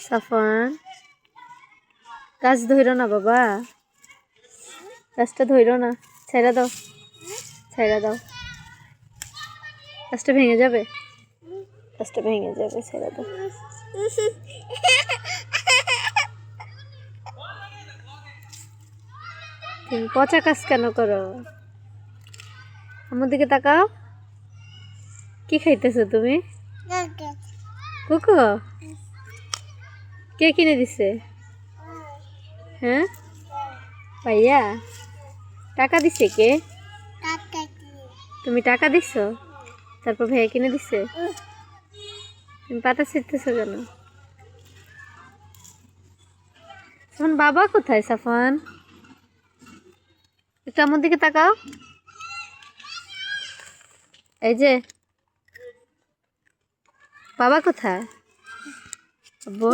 সাফান গাছ ধইরো না বাবা, গাছটা ধইরো না, ছেড়ে দাও, ছেড়ে দাও, গাছটা ভেঙে যাবে, গাছটা ভেঙে যাবে, ছেড়ে দাও। তুমি পচা কাজ কেন করো? আমার দিকে তাকাও, কি খাইতেছো তুমি? কুকো কে কিনে দিছে? হ্যাঁ ভাইয়া টাকা দিছে কে? তুমি টাকা দিছো, তারপর ভাইয়া কিনে দিছে? তুমি পাতা ছিঁড়তেছো কেন? সাফান বাবা কোথায়? সাফান একটু আমার দিকে তাকাও, এই যে বাবা কোথায়? আব্বু